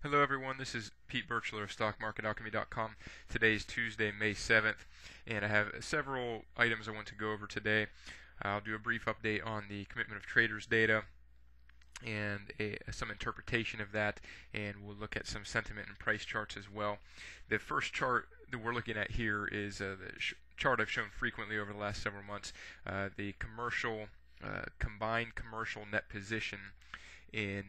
Hello everyone, this is Pete Birchler of StockMarketAlchemy.com. Today is Tuesday, May 7th, and I have several items I want to go over today. I'll do a brief update on the commitment of traders data and some interpretation of that, and we'll look at some sentiment and price charts as well. The first chart that we're looking at here is the chart I've shown frequently over the last several months, the combined commercial net position in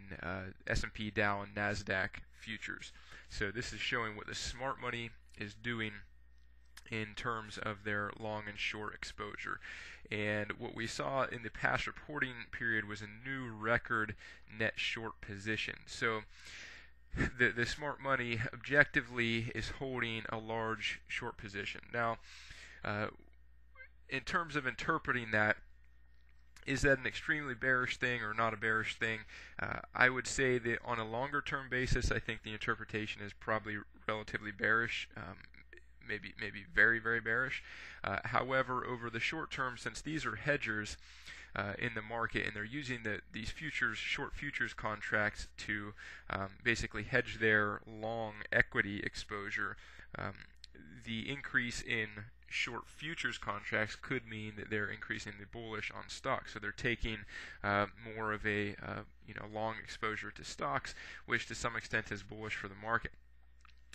S&P, Dow, and NASDAQ futures. So this is showing what the smart money is doing in terms of their long and short exposure. And what we saw in the past reporting period was a new record net short position. So the smart money objectively is holding a large short position. Now, in terms of interpreting that, is that an extremely bearish thing or not a bearish thing? I would say that on a longer term basis, I think the interpretation is probably relatively bearish, maybe very, very bearish. However, over the short term, since these are hedgers in the market and they're using these short futures contracts to basically hedge their long equity exposure, the increase in short futures contracts could mean that they're increasingly bullish on stocks. So they're taking more of a long exposure to stocks, which to some extent is bullish for the market.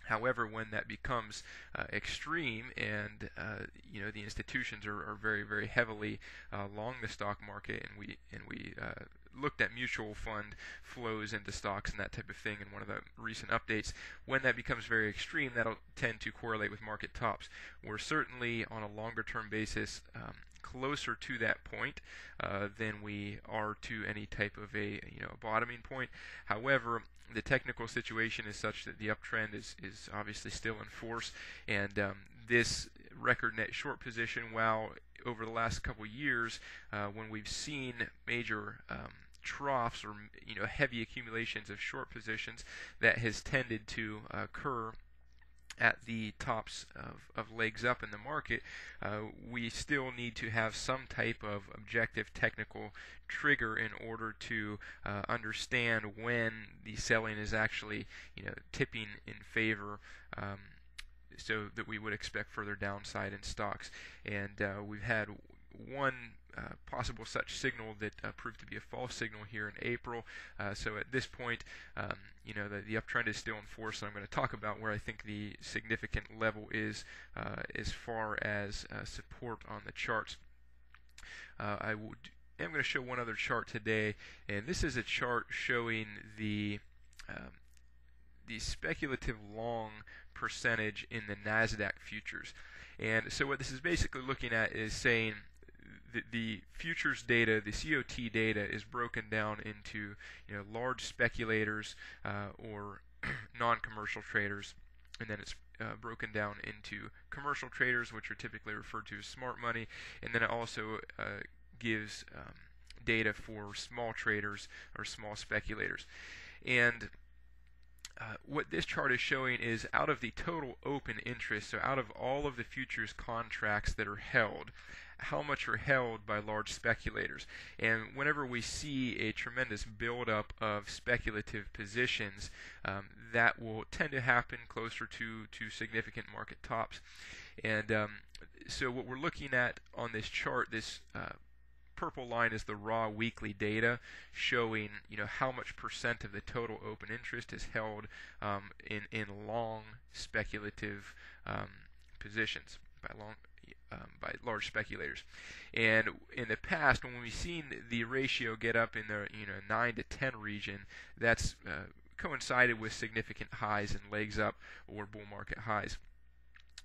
However, when that becomes extreme and the institutions are very, very heavily long the stock market, and we looked at mutual fund flows into stocks and that type of thing in one of the recent updates, when that becomes very extreme, that'll tend to correlate with market tops. We're certainly on a longer term basis closer to that point than we are to any type of a bottoming point. However, the technical situation is such that the uptrend is obviously still in force, and this record net short position, while over the last couple years, when we've seen major troughs or heavy accumulations of short positions, that has tended to occur at the tops of legs up in the market, we still need to have some type of objective technical trigger in order to understand when the selling is actually tipping in favor, so that we would expect further downside in stocks. And we've had one possible such signal that proved to be a false signal here in April. So at this point, the uptrend is still in force, and I'm going to talk about where I think the significant level is as far as support on the charts. I'm going to show one other chart today, and this is a chart showing the speculative long percentage in the NASDAQ futures. And so what this is basically looking at is saying the futures data, the COT data, is broken down into large speculators or non-commercial traders, and then it's broken down into commercial traders, which are typically referred to as smart money, and then it also gives data for small traders or small speculators. And what this chart is showing is out of the total open interest, so out of all of the futures contracts that are held, how much are held by large speculators. And whenever we see a tremendous buildup of speculative positions, that will tend to happen closer to significant market tops. And so what we're looking at on this chart, this purple line is the raw weekly data showing how much percent of the total open interest is held in long speculative positions by large speculators. And in the past, when we've seen the ratio get up in the 9 to 10 region, that's coincided with significant highs and legs up or bull market highs.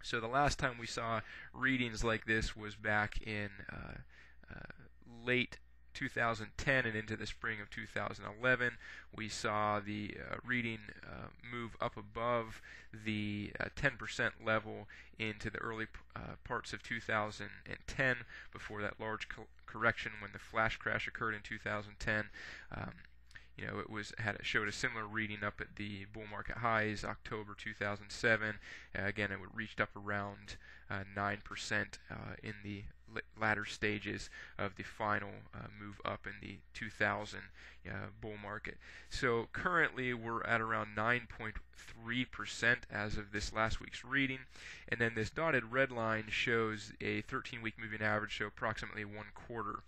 So the last time we saw readings like this was back in late 2010 and into the spring of 2011. We saw the reading move up above the 10% level into the early parts of 2010 before that large correction when the flash crash occurred in 2010. it showed a similar reading up at the bull market highs, October 2007. Again, it reached up around 9% in the latter stages of the final move up in the 2000 bull market. So currently we're at around 9.3% as of this last week's reading, and then this dotted red line shows a 13-week moving average, so approximately one quarter,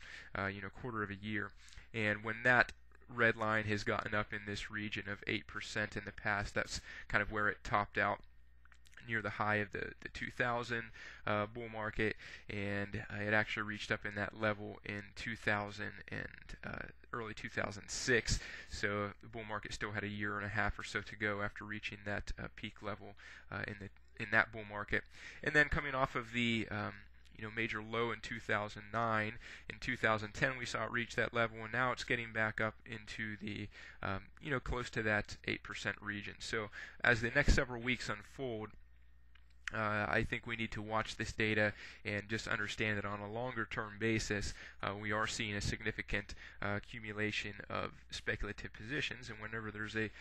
quarter of a year. And when that red line has gotten up in this region of 8% in the past, that's kind of where it topped out near the high of the 2000 bull market, and it actually reached up in that level in 2000 and early 2006. So the bull market still had a year and a half or so to go after reaching that peak level in that bull market. And then coming off of the major low in 2009. In 2010, we saw it reach that level, and now it's getting back up into the, close to that 8% region. So as the next several weeks unfold, I think we need to watch this data and just understand that on a longer-term basis, we are seeing a significant accumulation of speculative positions, and whenever there's an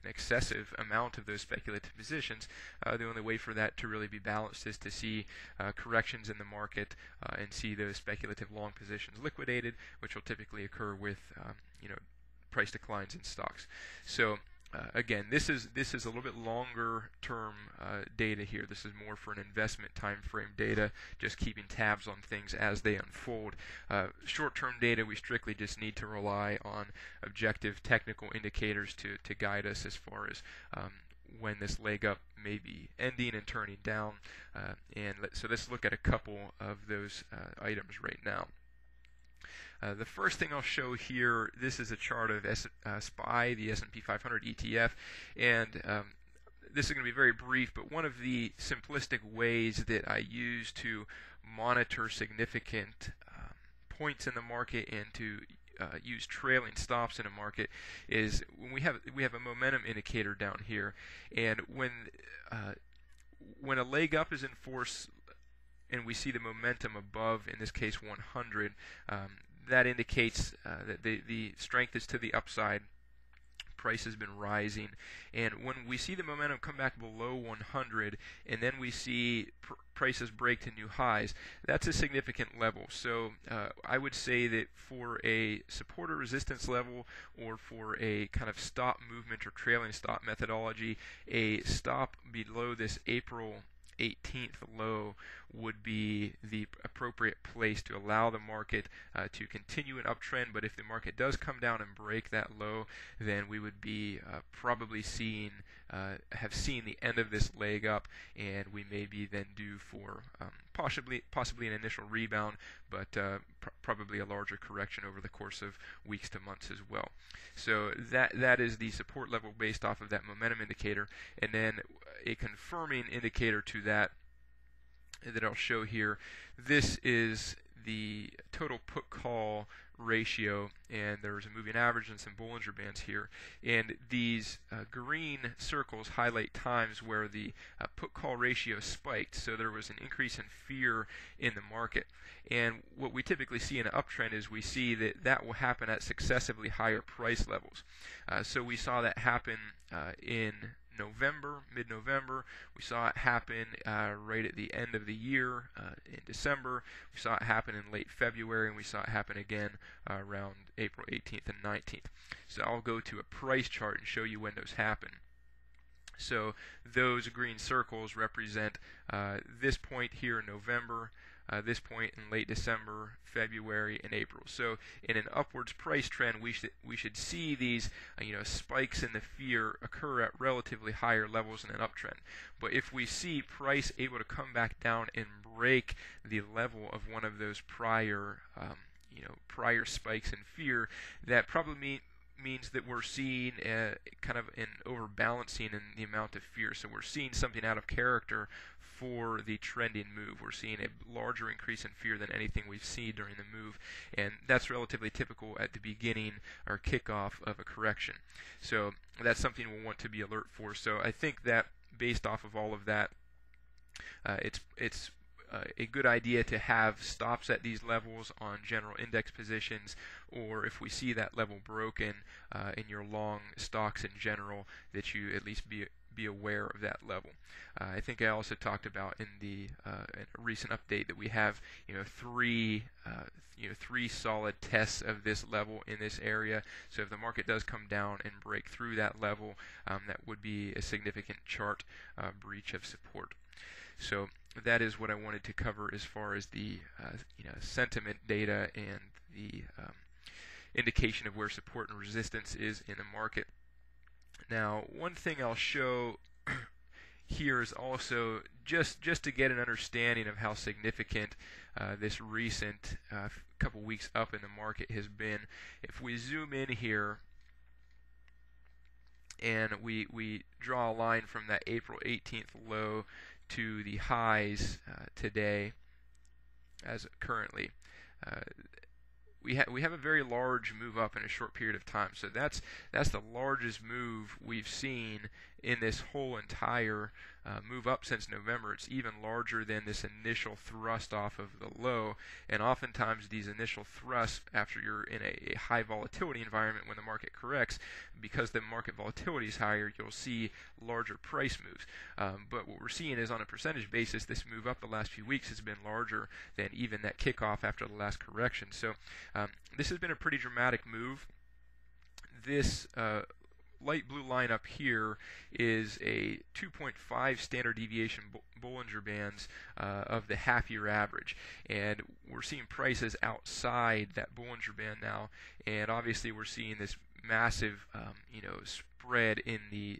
excessive amount of those speculative positions, the only way for that to really be balanced is to see corrections in the market and see those speculative long positions liquidated, which will typically occur with price declines in stocks. So again, this is a little bit longer term data here. This is more for an investment time frame data, just keeping tabs on things as they unfold. Short-term data, we strictly just need to rely on objective technical indicators to guide us as far as when this leg up may be ending and turning down. So let's look at a couple of those items right now. The first thing I'll show here, this is a chart of SPY, the S&P 500 ETF, and this is going to be very brief, but one of the simplistic ways that I use to monitor significant points in the market and to use trailing stops in a market is when we have a momentum indicator down here, and when a leg up is in force and we see the momentum above, in this case 100, that indicates that the strength is to the upside. Price has been rising, and when we see the momentum come back below 100 and then we see prices break to new highs, that's a significant level. So I would say that for a support or resistance level, or for a kind of stop movement or trailing stop methodology, a stop below this April 18th low would be the appropriate place to allow the market to continue an uptrend. But if the market does come down and break that low, then we would be probably have seen the end of this leg up, and we may be then due for possibly an initial rebound, but probably a larger correction over the course of weeks to months as well. So that is the support level based off of that momentum indicator, and then a confirming indicator to that I'll show here. This is the total put call ratio, and there's a moving average and some Bollinger Bands here, and these green circles highlight times where the put call ratio spiked, so there was an increase in fear in the market. And what we typically see in an uptrend is we see that will happen at successively higher price levels. So we saw that happen in mid-November. We saw it happen right at the end of the year in December. We saw it happen in late February, and we saw it happen again around April 18th and 19th. So I'll go to a price chart and show you when those happen. So those green circles represent this point here in November, this point in late December, February, and April. So in an upwards price trend, we should see these spikes in the fear occur at relatively higher levels in an uptrend. But if we see price able to come back down and break the level of one of those prior spikes in fear, that probably means that we're seeing kind of an overbalancing in the amount of fear. So we're seeing something out of character for the trending move. We're seeing a larger increase in fear than anything we've seen during the move, and that's relatively typical at the beginning or kickoff of a correction. So that's something we'll want to be alert for. So I think that based off of all of that, it's a good idea to have stops at these levels on general index positions, or if we see that level broken in your long stocks in general, that you at least be aware of that level. I think I also talked about in the in a recent update that we have three solid tests of this level in this area. So if the market does come down and break through that level, that would be a significant chart breach of support. So that is what I wanted to cover as far as the sentiment data and the indication of where support and resistance is in the market. Now, one thing I'll show here is also just to get an understanding of how significant this recent couple weeks up in the market has been. If we zoom in here and we draw a line from that April 18th low to the highs today as currently, we have a very large move up in a short period of time. So that's the largest move we've seen in this whole entire move up since November. It's even larger than this initial thrust off of the low, and oftentimes these initial thrusts after you're in a high volatility environment, when the market corrects, because the market volatility is higher, you'll see larger price moves. But what we're seeing is, on a percentage basis, this move up the last few weeks has been larger than even that kickoff after the last correction. So this has been a pretty dramatic move. This light blue line up here is a 2.5 standard deviation Bollinger Bands of the half-year average, and we're seeing prices outside that Bollinger Band now, and obviously we're seeing this massive spread in the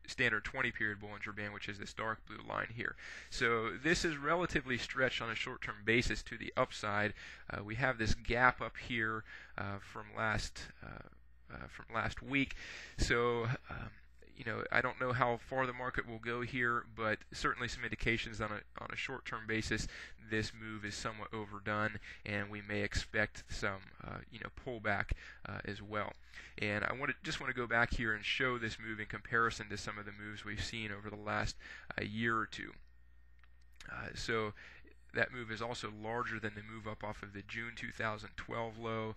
standard 20-period Bollinger Band, which is this dark blue line here. So this is relatively stretched on a short-term basis to the upside. We have this gap up here from last week. So I don't know how far the market will go here, but certainly some indications on a short-term basis this move is somewhat overdone, and we may expect some pullback as well. And I just want to go back here and show this move in comparison to some of the moves we've seen over the last year or two. So that move is also larger than the move up off of the June 2012 low.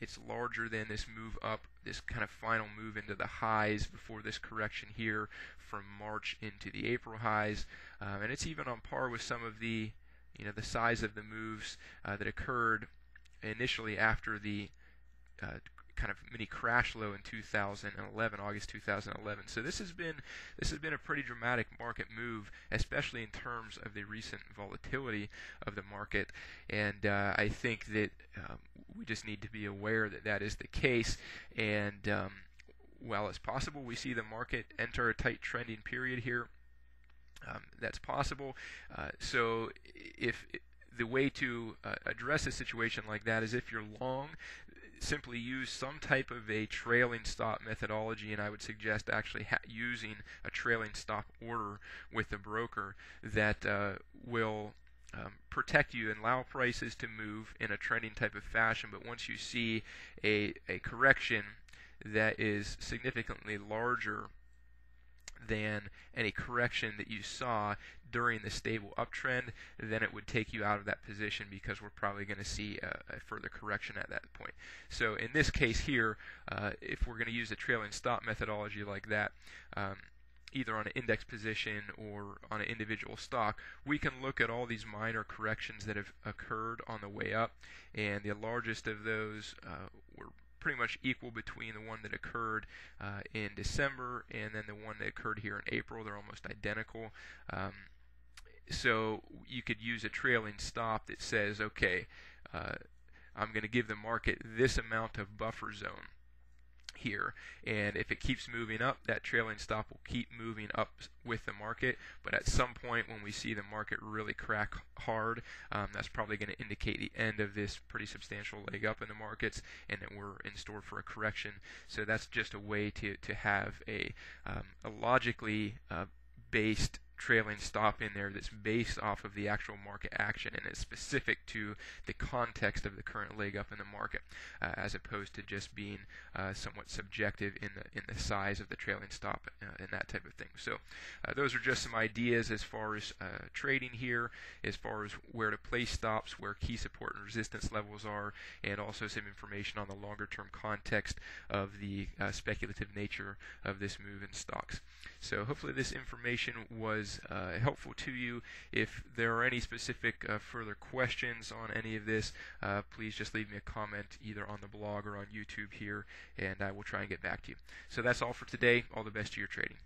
It's larger than this move up, this kind of final move into the highs before this correction here from March into the April highs, and it's even on par with some of the the size of the moves that occurred initially after the kind of mini crash low in 2011, August 2011. So this has been a pretty dramatic market move, especially in terms of the recent volatility of the market. And I think that we just need to be aware that that is the case. And while it's possible we see the market enter a tight trending period here, that's possible. So if the way to address a situation like that is, if you're long, simply use some type of a trailing stop methodology, and I would suggest actually using a trailing stop order with the broker that will protect you and allow prices to move in a trending type of fashion. But once you see a correction that is significantly larger than any correction that you saw during the stable uptrend, then it would take you out of that position, because we're probably going to see a further correction at that point. So in this case here, if we're going to use a trailing stop methodology like that, either on an index position or on an individual stock, we can look at all these minor corrections that have occurred on the way up, and the largest of those were pretty much equal between the one that occurred in December and then the one that occurred here in April. They're almost identical. So you could use a trailing stop that says, okay, I'm going to give the market this amount of buffer zone here, and if it keeps moving up, that trailing stop will keep moving up with the market. But at some point when we see the market really crack hard, that's probably going to indicate the end of this pretty substantial leg up in the markets, and that we're in store for a correction. So that's just a way to have a logically based trailing stop in there that's based off of the actual market action and is specific to the context of the current leg up in the market, as opposed to just being somewhat subjective in the size of the trailing stop and that type of thing. So those are just some ideas as far as trading here, as far as where to place stops, where key support and resistance levels are, and also some information on the longer term context of the speculative nature of this move in stocks. So hopefully this information was helpful to you. If there are any specific further questions on any of this, please just leave me a comment either on the blog or on YouTube here, and I will try and get back to you. So that's all for today. All the best to your trading.